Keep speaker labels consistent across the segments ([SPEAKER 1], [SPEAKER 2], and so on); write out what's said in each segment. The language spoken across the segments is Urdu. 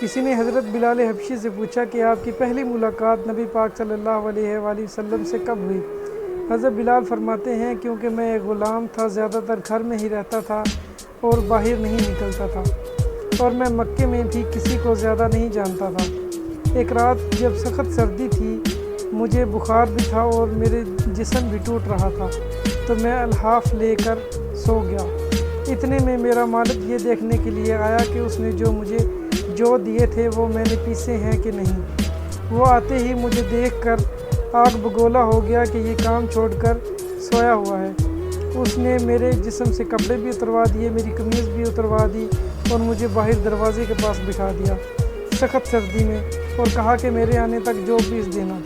[SPEAKER 1] کسی نے حضرت بلال حبشی سے پوچھا کہ آپ کی پہلی ملاقات نبی پاک صلی اللہ علیہ وآلہ وسلم سے کب ہوئی؟ حضرت بلال فرماتے ہیں کہ میں ایک غلام تھا، زیادہ تر گھر میں ہی رہتا تھا اور باہر نہیں نکلتا تھا، اور میں مکے میں بھی کسی کو زیادہ نہیں جانتا تھا۔ ایک رات جب سخت سردی تھی، مجھے بخار بھی تھا اور میرے جسم بھی ٹوٹ رہا تھا، تو میں الحاف لے کر سو گیا۔ اتنے میں میرا مالک یہ دیکھنے کے لیے آیا کہ اس نے جو مجھے جو دیے تھے وہ میں نے پیسے ہیں کہ نہیں۔ وہ آتے ہی مجھے دیکھ کر آگ بگولا ہو گیا کہ یہ کام چھوڑ کر سویا ہوا ہے۔ اس نے میرے جسم سے کپڑے بھی اتروا دیے، میری قمیض بھی اتروا دی اور مجھے باہر دروازے کے پاس بٹھا دیا سخت سردی میں، اور کہا کہ میرے آنے تک جو پیس دینا۔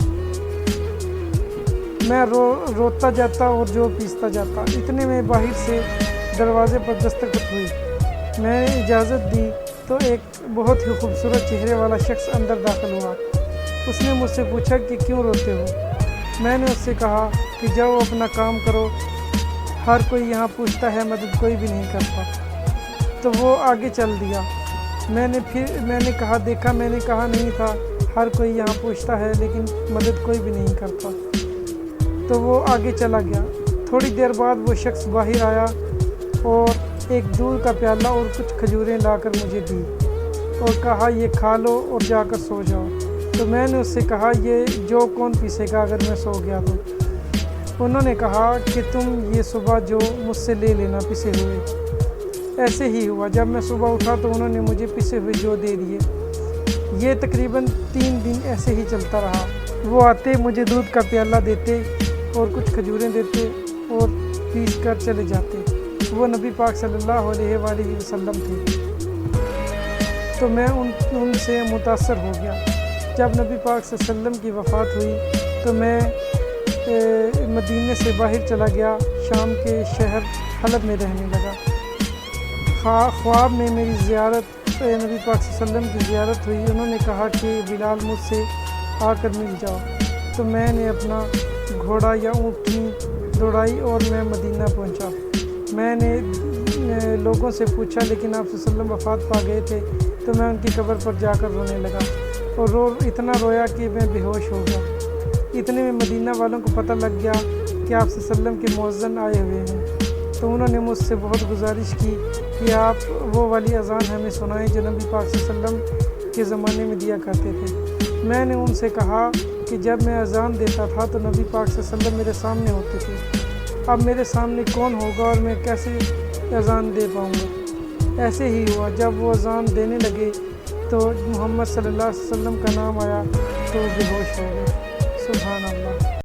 [SPEAKER 1] میں روتا جاتا اور جو پیستا جاتا۔ اتنے میں باہر سے دروازے پر دستک ہوئی۔ میں نے اجازت دی تو ایک بہت ہی خوبصورت چہرے والا شخص اندر داخل ہوا۔ اس نے مجھ سے پوچھا کہ کیوں روتے ہو؟ میں نے اس سے کہا کہ جاؤ اپنا کام کرو، ہر کوئی یہاں پوچھتا ہے، مدد کوئی بھی نہیں کرتا۔ تو وہ آگے چل دیا۔ میں نے کہا دیکھا، میں نے کہا نہیں تھا، ہر کوئی یہاں پوچھتا ہے لیکن مدد کوئی بھی نہیں کرتا۔ تو وہ آگے چلا گیا۔ تھوڑی دیر بعد وہ شخص باہر آیا اور ایک دودھ کا پیالہ اور کچھ کھجوریں لا کر مجھے دی اور کہا یہ کھا لو اور جا کر سو جاؤ۔ تو میں نے اس سے کہا یہ جو کون پیسے گا اگر میں سو گیا تو؟ انہوں نے کہا کہ تم یہ صبح جو مجھ سے لے لینا پسے ہوئے۔ ایسے ہی ہوا، جب میں صبح اٹھا تو انہوں نے مجھے پسے ہوئے جو دے دیے۔ یہ تقریباً 3 دن ایسے ہی چلتا رہا۔ وہ آتے، مجھے دودھ کا پیالہ دیتے اور کچھ کھجوریں دیتے اور پیس کر چلے جاتے۔ وہ نبی پاک صلی اللہ علیہ وآلہ وسلم تھے، تو میں ان سے متاثر ہو گیا۔ جب نبی پاک صلی اللہ علیہ وسلم کی وفات ہوئی تو میں مدینے سے باہر چلا گیا، شام کے شہر حلب میں رہنے لگا۔ خواب میں میری زیارت نبی پاک صلی اللہ علیہ وسلم کی زیارت ہوئی۔ انہوں نے کہا کہ بلال مجھ سے آ کر مل جاؤ۔ تو میں نے اپنا گھوڑا یا اونٹنی دوڑائی اور میں مدینہ پہنچا۔ میں نے لوگوں سے پوچھا لیکن آپ صلی اللہ علیہ وسلم وفات پا گئے تھے، تو میں ان کی قبر پر جا کر رونے لگا اور اتنا رویا کہ میں بے ہوش ہو گیا۔ اتنے میں مدینہ والوں کو پتہ لگ گیا کہ آپ صلی اللہ علیہ وسلم کے مؤذن آئے ہوئے ہیں، تو انہوں نے مجھ سے بہت گزارش کی کہ آپ وہ والی اذان ہمیں سنائیں جو نبی پاک صلی اللہ علیہ وسلم کے زمانے میں دیا کرتے تھے۔ میں نے ان سے کہا کہ جب میں اذان دیتا تھا تو نبی پاک صلی اللہ علیہ وسلم میرے سامنے ہوتے تھے، اب میرے سامنے کون ہوگا اور میں کیسے اذان دے پاؤں گا؟ ایسے ہی ہوا، جب وہ اذان دینے لگے تو محمد صلی اللہ علیہ وسلم کا نام آیا تو بے ہوش ہو گئے۔ سبحان اللہ۔